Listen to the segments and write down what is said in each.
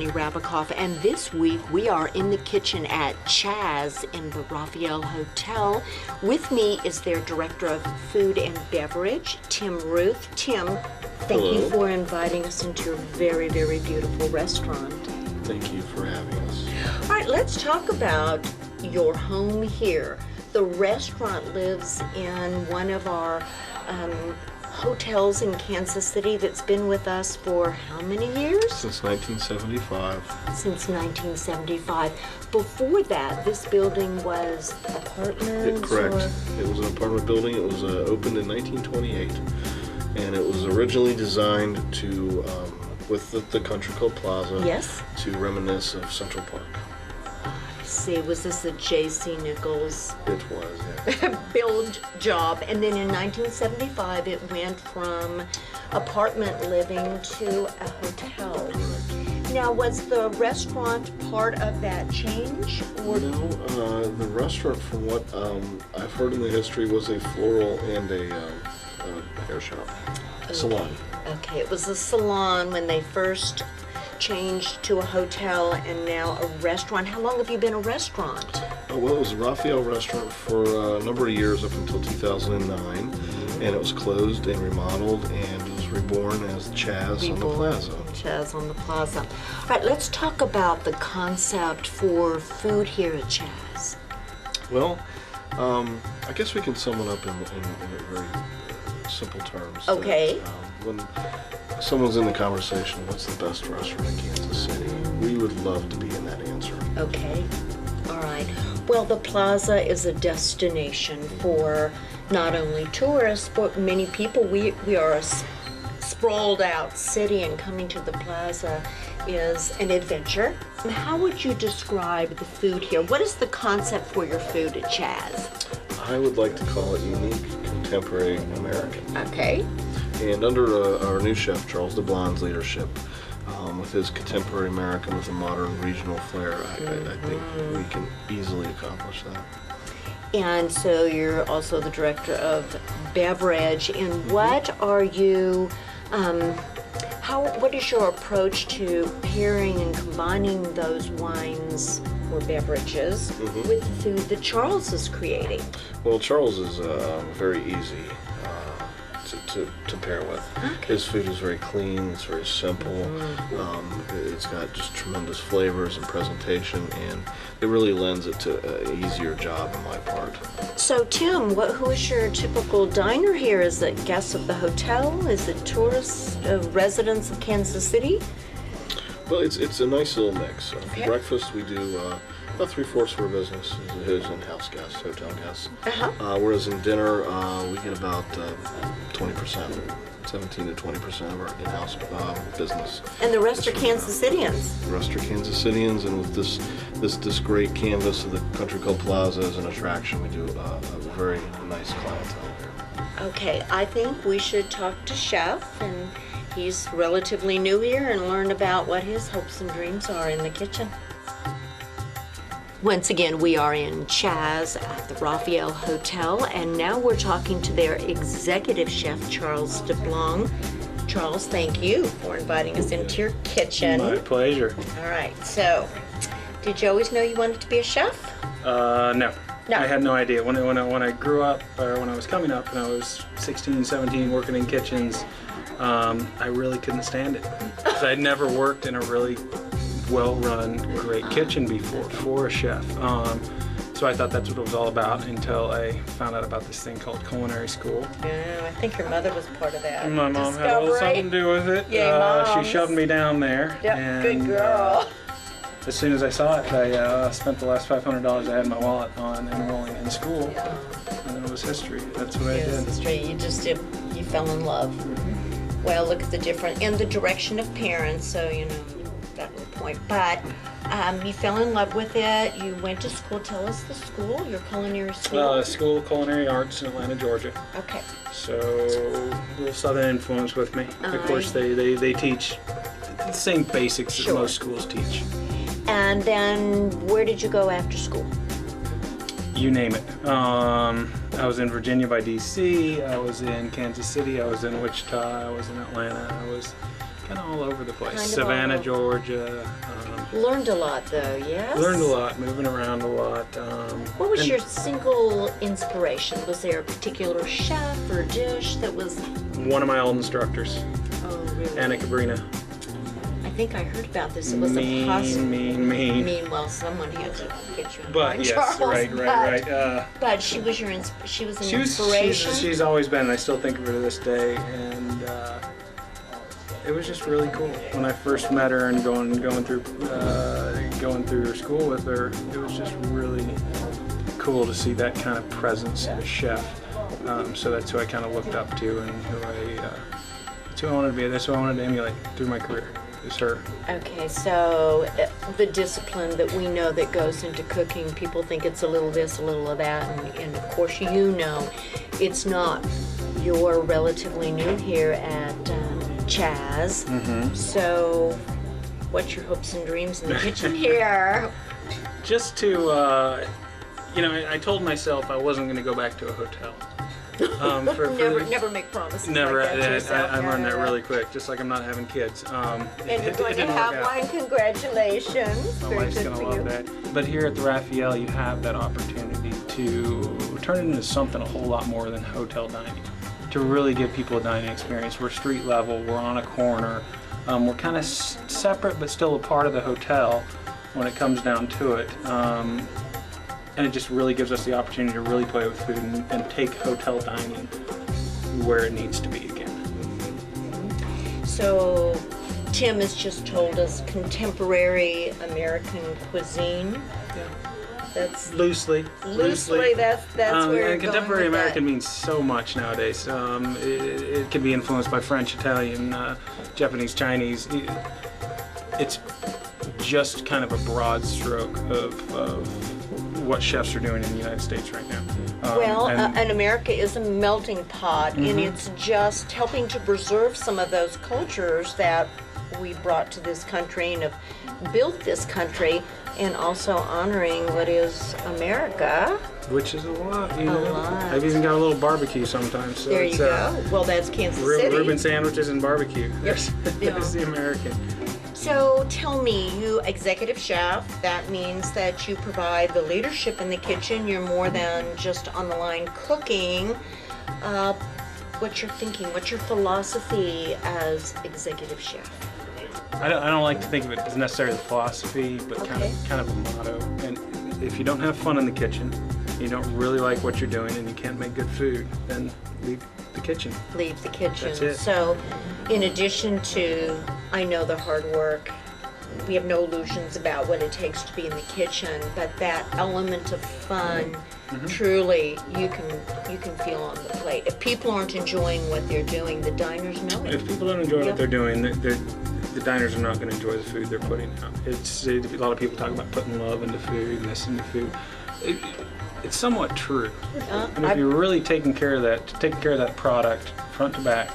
Connie Rabikoff, and this week we are in the kitchen at Chaz in the Raphael Hotel. With me is their Director of Food and Beverage, Tim Ruth. Tim, thank you for inviting us into your very, very beautiful restaurant. Thank you for having us. All right, let's talk about your home here. The restaurant lives in one of our hotels in Kansas City that's been with us for how many years? Since 1975. Since 1975. Before that, this building was apartments? Correct. Or? It was an apartment building. It was opened in 1928, and it was originally designed to, with the Country Club Plaza, yes, to reminisce of Central Park. See, was this a J.C. Nichols It was, yeah. build job? And then in 1975, it went from apartment living to a hotel. Correct. Now, was the restaurant part of that change? Or No, the restaurant, from what I've heard in the history, was a floral and a hair shop, salon. Okay, it was a salon when they first changed to a hotel and now a restaurant. How long have you been a restaurant? Well, it was a Raphael restaurant for a number of years up until 2009, and it was closed and remodeled, and it was reborn as Chaz on the Plaza. Chaz on the Plaza. All right, let's talk about the concept for food here at Chaz. Well, I guess we can sum it up in very simple terms. Okay. That, when someone's in the conversation, what's the best restaurant in Kansas City? We would love to be in that answer. Okay. All right. Well, the Plaza is a destination for not only tourists, but many people. We are a sprawled out city, and coming to the Plaza is an adventure. How would you describe the food here? What is the concept for your food at Chaz? I would like to call it unique, contemporary American. Okay. And under our new chef, Charles DeBlon's leadership, with his contemporary American with a modern regional flair, I think we can easily accomplish that. And so you're also the Director of Beverage. And what are you, what is your approach to pairing and combining those wines or beverages with the food that Charles is creating? Well, Charles is very easy to pair with. Okay. His food is very clean, it's very simple, it's got just tremendous flavors and presentation, and it really lends it to an easier job on my part. So Tim, who is your typical diner here? Is it guests of the hotel? Is it tourists, residents of Kansas City? Well, it's a nice little mix. Okay. For breakfast, we do about 3/4 of our business is in-house guests, hotel guests. Whereas in dinner, we get about 20%, 17 to 20% of our in-house business. And the rest are Kansas Cityans. The rest are Kansas Cityans, and with this great canvas of the Country Club Plaza as an attraction, we do a very nice clientele here. Okay, I think we should talk to Chef, and he's relatively new here, and learn about what his hopes and dreams are in the kitchen. Once again, we are in Chaz at the Raphael Hotel, and now we're talking to their executive chef, Charles DeBlong. Charles, thank you for inviting us into your kitchen. My pleasure. All right, so did you always know you wanted to be a chef? No. No. I had no idea. When I grew up, or when I was coming up, and I was 16, 17, working in kitchens, I really couldn't stand it. 'Cause I'd never worked in a really well-run, great kitchen before for a chef. So I thought that's what it was all about until I found out about this thing called culinary school. Yeah, I think your mother was part of that. My mom had a little something to do with it. Yay, moms. She shoved me down there. Yep, and, good girl. As soon as I saw it, I spent the last $500 I had in my wallet on enrolling in school, and then it was history. That's what I did. Straight. You just did. You fell in love. Well, look at the different in the direction of parents. So you know that little point. But you fell in love with it. You went to school. Tell us the school. Your culinary school. School of Culinary Arts in Atlanta, Georgia. Okay. So a little Southern influence with me. Of course, Alright. they teach the same basics Sure. that most schools teach. And then where did you go after school? You name it. I was in Virginia by DC. I was in Kansas City. I was in Wichita. I was in Atlanta. I was kind of all over the place. Kind of Savannah, all over. Georgia. Learned a lot though, yes? Learned a lot, moving around a lot. What was and your single inspiration? Was there a particular chef or dish that was, One of my old instructors, oh really? Anna Cabrina. I think I heard about this. It was a Mean. Well, someone had to get you in But line, yes, Charles, right. But she was she was an She was, inspiration. she's always been, and I still think of her to this day. And it was just really cool when I first met her and going through her school with her. It was just really cool to see that kind of presence in a chef. So that's who I kind of looked up to, and that's who I wanted to be. That's who I wanted to emulate through my career. Is her. Okay, so the discipline that we know that goes into cooking, people think it's a little this, a little of that, and of course you know it's not. You're relatively new here at Chaz, so what's your hopes and dreams in the kitchen here? Just to, I told myself I wasn't going to go back to a hotel. Never make promises Never. like that to yourself. I learned that Yeah. really quick, just like I'm not having kids. And It you're going to didn't have work out. one. Congratulations. My Very wife's good gonna for love you. that. But here at the Raphael, you have that opportunity to turn it into something a whole lot more than hotel dining. To really give people a dining experience. We're street level. We're on a corner. We're kind of separate, but still a part of the hotel when it comes down to it. And it just really gives us the opportunity to really play with food and take hotel dining where it needs to be again. So, Tim has just told us contemporary American cuisine. That's Loosely. that's where you're and contemporary going with American that. means so much nowadays. It can be influenced by French, Italian, Japanese, Chinese. It's just kind of a broad stroke of what chefs are doing in the United States right now. And America is a melting pot, and it's just helping to preserve some of those cultures that we brought to this country and have built this country, and also honoring what is America. Which is a lot, you know. lot. I've even got a little barbecue sometimes. So There you it's, go. Well, that's Kansas City. Reuben sandwiches and barbecue. Yep. There's the American. So tell me, you executive chef, that means that you provide the leadership in the kitchen. You're more than just on the line cooking. What's your thinking? What's your philosophy as executive chef? I don't like to think of it as necessarily the philosophy, but kind of a motto. And if you don't have fun in the kitchen, you don't really like what you're doing, and you can't make good food, then leave the kitchen. Leave the kitchen. That's it. So, in addition to, I know the hard work, we have no illusions about what it takes to be in the kitchen, but that element of fun, truly, you can feel on the plate. If people aren't enjoying what they're doing, the diners know it. If people don't enjoy Yep. what they're doing, the diners are not going to enjoy the food they're putting out. A lot of people talk about putting love into food and this into food. It's somewhat true. And if you're really taking care of that product front to back,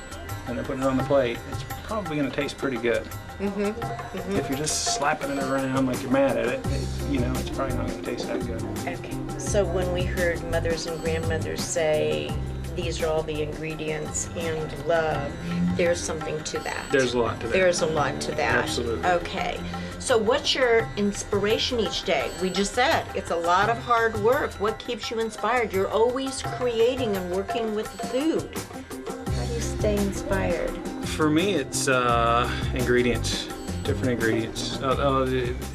and they're putting it on the plate, it's probably going to taste pretty good. If you're just slapping it around like you're mad at it, it's probably not going to taste that good. Okay. So when we heard mothers and grandmothers say, these are all the ingredients and love, there's something to that. There's a lot to that. There's a lot to that. Absolutely. Okay. So what's your inspiration each day? We just said it's a lot of hard work. What keeps you inspired? You're always creating and working with the food. How do you stay inspired? For me, it's ingredients, different ingredients.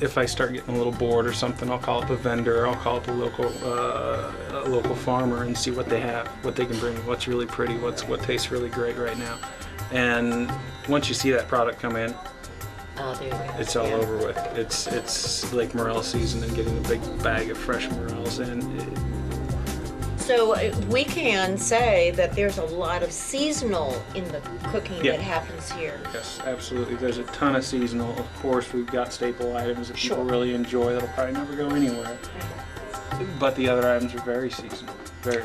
If I start getting a little bored or something, I'll call up a vendor, I'll call up a local farmer and see what they have, what they can bring, what's really pretty, what tastes really great right now. And once you see that product come in, Oh, there you go. it's all over with. It's like morel season and getting a big bag of fresh morels in. So we can say that there's a lot of seasonal in the cooking Yeah. that happens here. Yes, absolutely. There's a ton of seasonal. Of course, we've got staple items that people Sure. really enjoy that'll probably never go anywhere. But the other items are very seasonal. Very.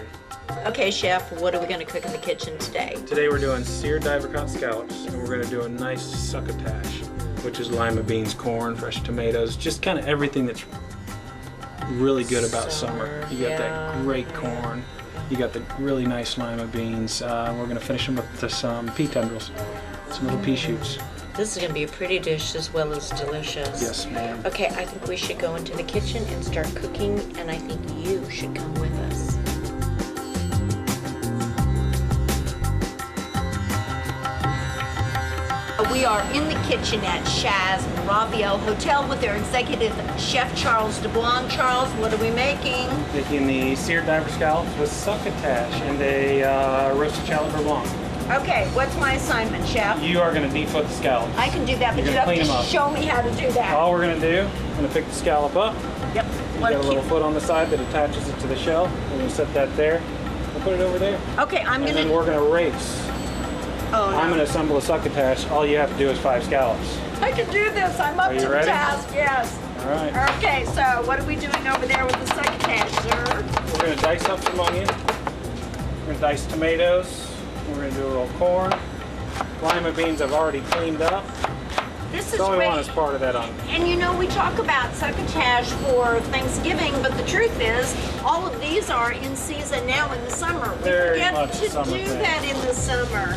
Okay, chef, what are we going to cook in the kitchen today? Today we're doing seared divacot scallops, and we're going to do a nice succotash, which is lima beans, corn, fresh tomatoes, just kind of everything that's really good about summer. You got that great corn, you got the really nice lima beans. We're going to finish them with some pea tendrils, some little pea shoots. This is going to be a pretty dish as well as delicious. Yes, ma'am. Okay, I think we should go into the kitchen and start cooking, and I think you should come with us. We are in the kitchen at Chaz Raviel Hotel with their executive chef, Charles DeBlanc. Charles, what are we making? Making the seared diver scallops with succotash and a roasted shallot blanc. Okay, what's my assignment, chef? You are going to defoot the scallops. I can do that, but You're you gonna have clean to them up. show me how to do that. All we're going to do, I'm going to pick the scallop up. Yep. You got a little foot on the side that attaches it to the shell. We're going to set that there. We'll put it over there. Okay, I'm And gonna. then we're going to race. Oh no. I'm going to assemble a succotash. All you have to do is 5 scallops. I can do this. I'm up Are you to the ready? task. Yes. All right. Okay, so what are we doing over there with the succotash, sir? We're going to dice up some onion. We're going to dice tomatoes. We're going to do a little corn. Lima beans I've already cleaned up. This is That's all we great. want is part of that onion. And you know, we talk about succotash for Thanksgiving, but the truth is, all of these are in season now in the summer. We Very forget much to summer do thing. that in the summer.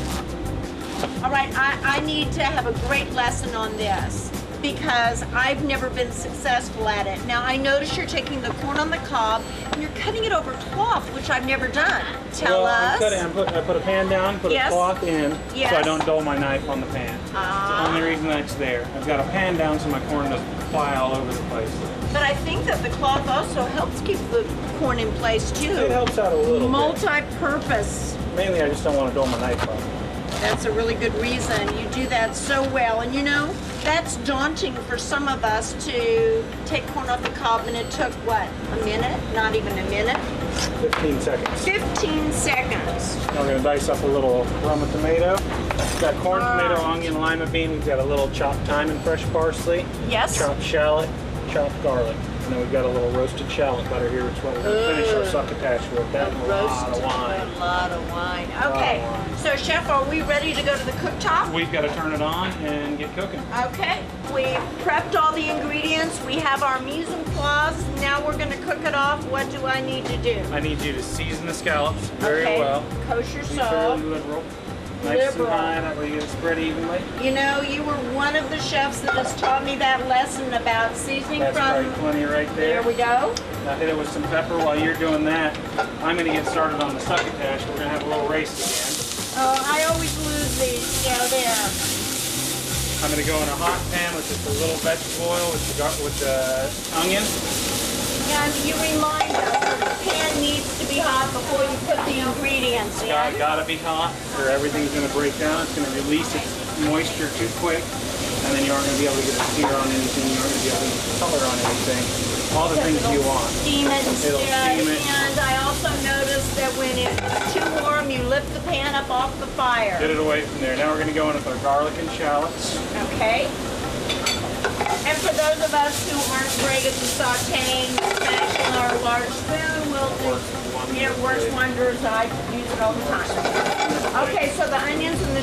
All right, I need to have a great lesson on this because I've never been successful at it. Now, I notice you're taking the corn on the cob and you're cutting it over cloth, which I've never done. Tell us. I put a pan down, put Yes. a cloth in, Yes. so I don't dull my knife on the pan. Ah. It's the only reason that's there. I've got a pan down so my corn doesn't fly all over the place. But I think that the cloth also helps keep the corn in place too. It helps out a little bit. Multi-purpose. Mainly I just don't want to dull my knife off. That's a really good reason. You do that so well. And you know, that's daunting for some of us to take corn off the cob, and it took, what, a minute? Not even a minute? 15 seconds. 15 seconds. Now we're going to dice up a little Roma tomato. We've got corn, tomato, onion, lima bean. We've got a little chopped thyme and fresh parsley. Yes. Chopped shallot, chopped garlic. And then we've got a little roasted shallot butter here, which is what we're going to finish our succotash with. That and a lot of wine. A lot of wine. Okay. wine. So, Chef, are we ready to go to the cooktop? We've got to turn it on and get cooking. Okay. We prepped all the ingredients. We have our mise en place. Now we're going to cook it off. What do I need to do? I need you to season the scallops very Okay. well. Kosher Be salt. fairly liberal. Nice Liberal. and high, that way you get it spread evenly. You know, you were one of the chefs that has taught me that lesson about seasoning That's from. right, plenty right There there. we go. Now hit it with some pepper. While you're doing that, I'm going to get started on the succotash. We're going to have a little race again. Oh, I always lose these. Yeah, there. I'm going to go in a hot pan with just a little vegetable oil with the onion. And you remind us that the pan needs to be hot before you put the ingredients in. Got to be hot or everything's going to break down. It's going to release its moisture too quick, and then you aren't going to be able to get a sear on anything. You aren't going to be able to get color on anything. All the things you want. Steam it It'll steam it. And I also noticed that when it's too warm, you lift the pan up off the fire. Get it away from there. Now we're going to go in with our garlic and shallots. Okay. And for those of us who aren't great at the sauteing, smashing our large spoon will do. It works wonders. I use it all the time. Okay, so the onions and the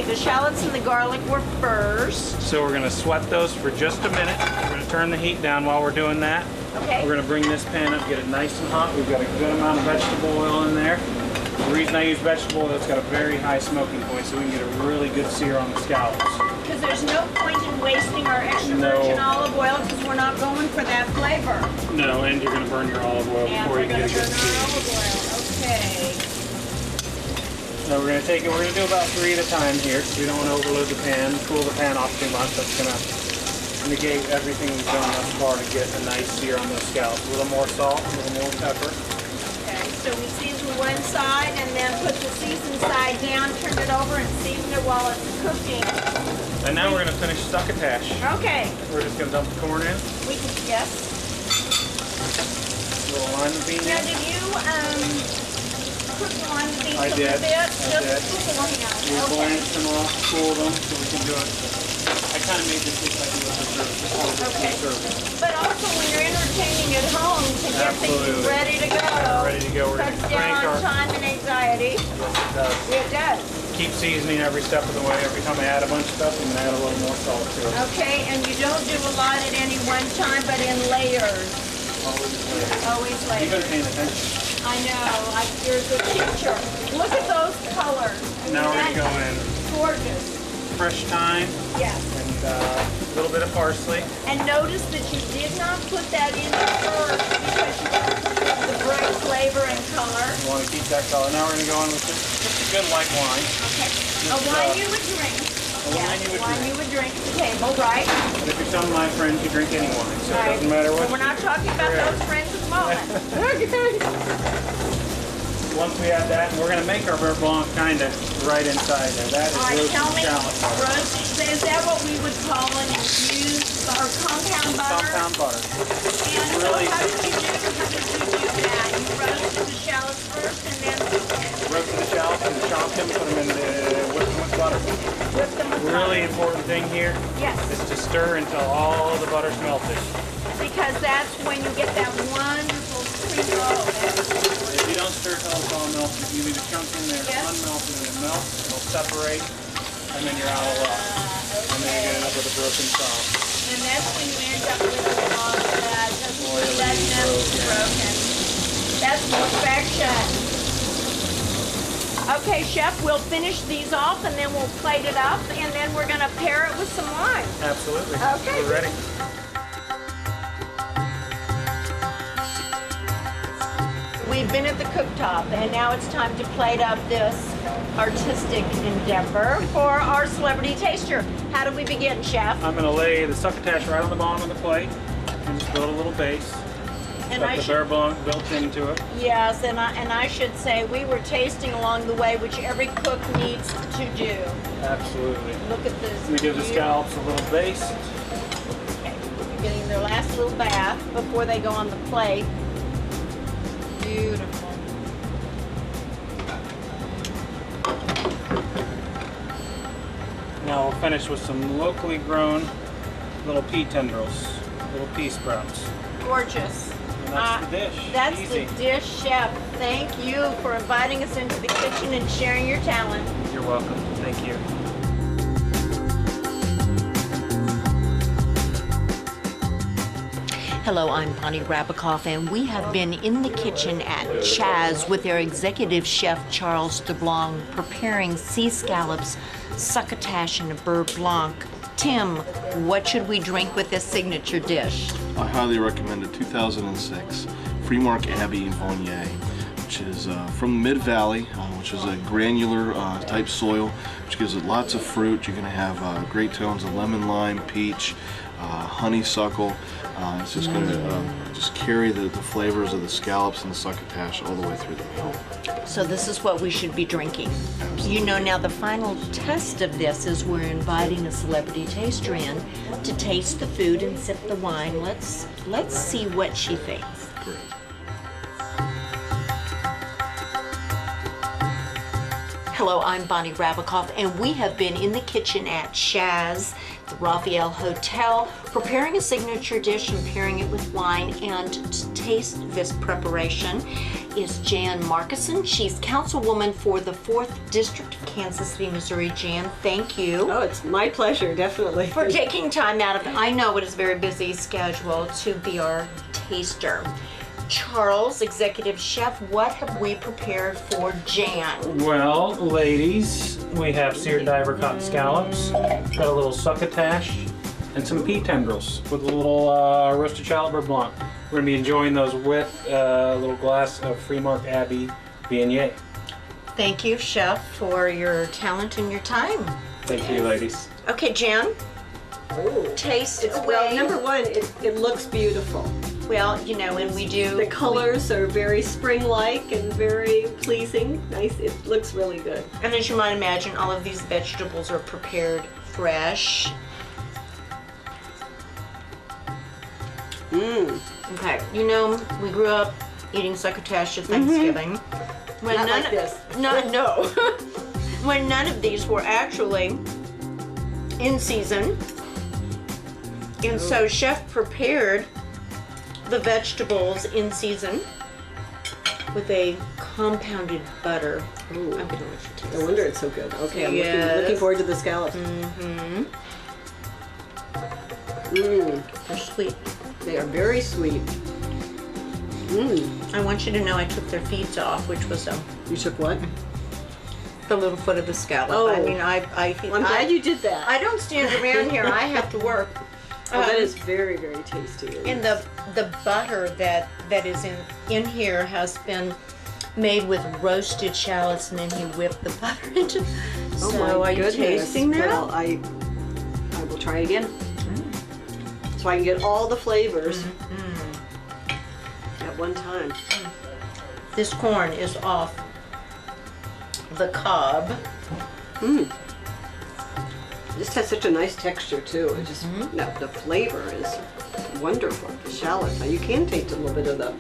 the shallots and the garlic were first. So we're going to sweat those for just a minute. We're going to turn the heat down while we're doing that. Okay. We're going to bring this pan up, get it nice and hot. We've got a good amount of vegetable oil in there. The reason I use vegetable oil, it's got a very high smoking point, so we can get a really good sear on the scallops. Because there's no point in wasting our extra virgin olive oil because we're not going for that flavor. No, and you're going to burn your olive oil And before we're you going get to a burn good our sear. olive oil. Okay. Now we're going to take it, we're going to do about 3 at a time here, because we don't want to overload the pan, cool the pan off too much. That's going to negate everything we've done thus far to get a nice sear on those scallops. A little more salt, a little more pepper. Okay, so we season one side and then put the seasoned side down, turn it over and season it while it's cooking. And now we're going to finish succotash. Okay. We're just going to dump the corn in, We can, yes. a little lima bean Now, in. did you cook the lima beans I a did. little bit? I Just did. beforehand. We Okay. blanched them off, cooled them, so we can do it. I kind of made this look like it was a service before we Okay. serve it. But also when you're entertaining at home to get things Absolutely. ready to go. Ready to go. We're going Cuts to crank down our... on time and anxiety. Yes, it does. It does. Keep seasoning every step of the way. Every time I add a bunch of stuff, I'm going to add a little more salt to it. Okay, and you don't do a lot at any one time, but in layers. Always later. Always You've been layers. paying attention. I know, you're a good teacher. Look at those colors. I mean, Now we're going to go that's in gorgeous. fresh thyme. Yes. And a little bit of parsley. And notice that you did not put that in first because you want the bright flavor and color. You want to keep that color. Now we're going to go in with just a good light wine. Okay. A wine you would drink. Wine you would drink. At the table, right? But if you're some of my friends, you drink any wine, so Right. it doesn't matter what. Well, we're not talking about those friends at the moment. Okay. Once we have that, we're going to make our beurre blanc kind of right inside there. That is All right, roasted tell me, shallot butter. roasted, is that what we would call an infused or compound butter? Compound butter. And Really- so how did you do that? You roasted the shallots first and then Roasted the shallots and chopped them, put them in the whipped them with butter. whipped them with Really butter? important thing here Yes, is to stir until all the butter's melted. because that's when you get that wonderful cream roll. If you don't stir till it's all melted, you leave a chunk in there Yes. unmelted and it melts, it'll separate, and then you're out of luck. And then you get up with a broken sauce. And that's when you end up with a sauce that doesn't Oily, broken. That's perfection. Okay, Chef, we'll finish these off and then we'll plate it up and then we're going to pair it with some wine. Absolutely. Okay. We're ready. We've been at the cooktop and now it's time to plate up this artistic endeavor for our celebrity taster. How do we begin, Chef? I'm going to lay the succotash right on the bottom of the plate and just build a little base. And Got the beurre blanc built into it. Yes, and I should say we were tasting along the way, which every cook needs to do. Absolutely. Look at this. We give the scallops a little base. Okay. Getting their last little bath before they go on the plate. Beautiful. Now we'll finish with some locally grown little pea tendrils, little pea sprouts. Gorgeous. And that's the dish. That's Easy. the dish, Chef. Thank you for inviting us into the kitchen and sharing your talent. You're welcome. Thank you. Hello, I'm Bonnie Rabakoff, and we have been in the kitchen at Chaz with their executive chef, Charles DeBlanc, preparing sea scallops, succotash, and a beurre blanc. Tim, what should we drink with this signature dish? I highly recommend a 2006 Freemark Abbey Viognier, which is from the Mid-Valley, which is a granular type soil, which gives it lots of fruit. You're going to have great tones of lemon, lime, peach, honeysuckle. It's just going to just carry the flavors of the scallops and the succotash all the way through the meal. So this is what we should be drinking. Absolutely. You know, now the final test of this is we're inviting a celebrity taster in to taste the food and sip the wine. Let's see what she thinks. Great. Hello, I'm Bonnie Rabakoff, and we have been in the kitchen at Chaz, the Raphael Hotel, preparing a signature dish and pairing it with wine. And to taste this preparation is Jan Markison. She's councilwoman for the 4th District of Kansas City, Missouri. Jan, thank you. Oh, it's my pleasure, definitely. For taking time out of, I know it is a very busy schedule, to be our taster. Charles, executive chef, what have we prepared for Jan? Well, ladies, we have seared diver caught scallops, got a little succotash, and some pea tendrils with a little roasted shallot beurre blanc. We're going to be enjoying those with a little glass of Freemark Abbey Viognier. Thank you, chef, for your talent and your time. Thank you, ladies. Okay, Jan, Oh, taste it's, away. well, number one, it looks beautiful. Well, you know, and we do. The colors are very spring-like and very pleasing. Nice. It looks really good. And as you might imagine, all of these vegetables are prepared fresh. Okay, you know, we grew up eating succotash at Thanksgiving. When Not none like this. No. When none of these were actually in season. And so Chef prepared the vegetables in season with a compounded butter. Ooh. I'm gonna let you taste No wonder it's so good. Okay, I'm Yes. looking forward to the scallops. They're sweet. They are very sweet. I want you to know I took their feet off, which was You took what? the little foot of the scallop. Oh. I mean, Well, I'm glad you did that. I don't stand around here. I have to work. Oh, that is very, very tasty. And the butter that is in here has been made with roasted shallots, and then he whipped the butter into. Oh So my are you goodness. tasting that? Well, I will try again. So I can get all the flavors at one time. This corn is off the cob. This has such a nice texture too. It just no, the flavor is wonderful. The shallots. Now you can taste a little bit of the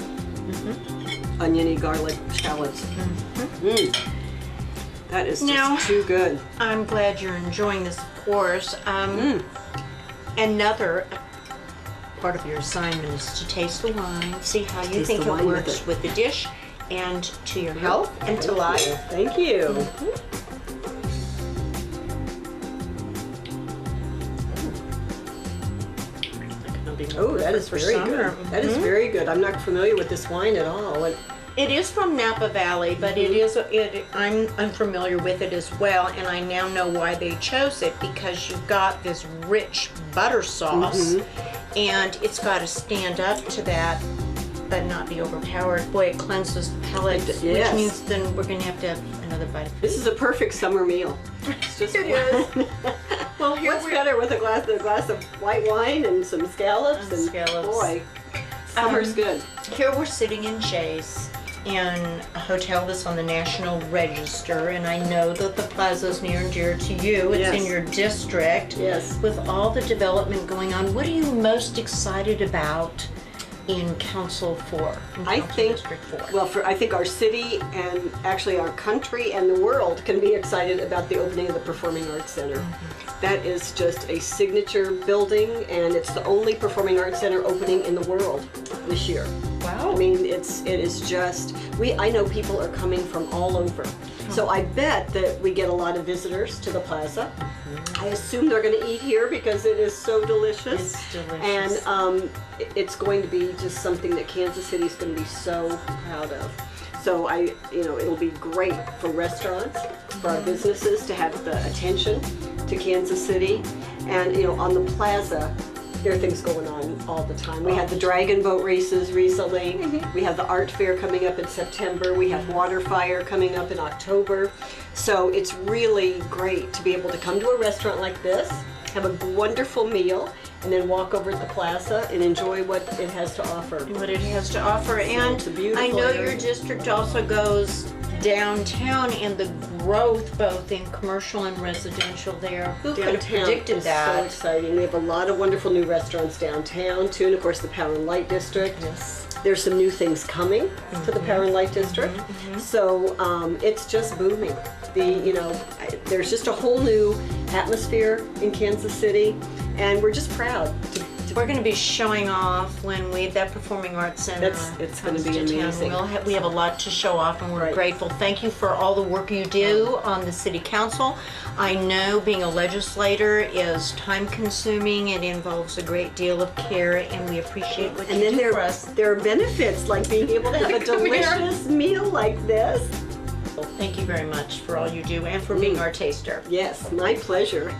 oniony garlic shallots. That is just Now- too good. I'm glad you're enjoying this, of course. Another part of your assignment is to taste the wine, see how you Taste think the it wine with works it. with the dish, and to your health and to life. Thank you. Oh, that is For very summer. good. That is very good. I'm not familiar with this wine at all. It is from Napa Valley, but I'm unfamiliar with it as well, and I now know why they chose it, because you've got this rich butter sauce, and it's got to stand up to that, but not be overpowered. Boy, it cleanses the palate, Yes. which means then we're going to have another bite of This is a perfect summer meal. It's just It is. Well, here what's we better with a glass of white wine and some scallops? And scallops. Boy, summer's good. Here we're sitting in Chaz, in a hotel that's on the National Register, and I know that the plaza is near and dear to you. It's in Yes. your district. Yes. With all the development going on, what are you most excited about in Council 4? I think, District 4. well, I think our city and actually our country and the world can be excited about the opening of the Performing Arts Center. That is just a signature building, and it's the only Performing Arts Center opening in the world this year. Wow. I mean, it is just, I know people are coming from all over. So I bet that we get a lot of visitors to the plaza. I assume they're going to eat here because it is so delicious. It's delicious. And it's going to be just something that Kansas City is going to be so proud of. So it'll be great for restaurants, for our businesses to have the attention to Kansas City. And, on the plaza, there are things going on all the time. We had the dragon boat races recently. We have the art fair coming up in September. We have water fire coming up in October. So it's really great to be able to come to a restaurant like this, have a wonderful meal, and then walk over to the plaza and enjoy what it has to offer. What it has to offer. And it's a beautiful I know area. your district also goes downtown, and the growth both in commercial and residential there. Who could have Downtown predicted is that? so exciting. We have a lot of wonderful new restaurants downtown too, and of course the Power and Light District. Yes. There's some new things coming to the Power and Light District, so it's just booming. There's just a whole new atmosphere in Kansas City, and we're just proud to We're going to be showing off when that Performing Arts Center It's gonna comes be to town. amazing. We have a lot to show off, and we're Right. grateful. Thank you for all the work you do on the City Council. I know being a legislator is time-consuming. It involves a great deal of care, and we appreciate what And you then do for us. there are benefits like being able to have a Come here. delicious meal like this. Thank you very much for all you do and for being our taster. Yes, my pleasure.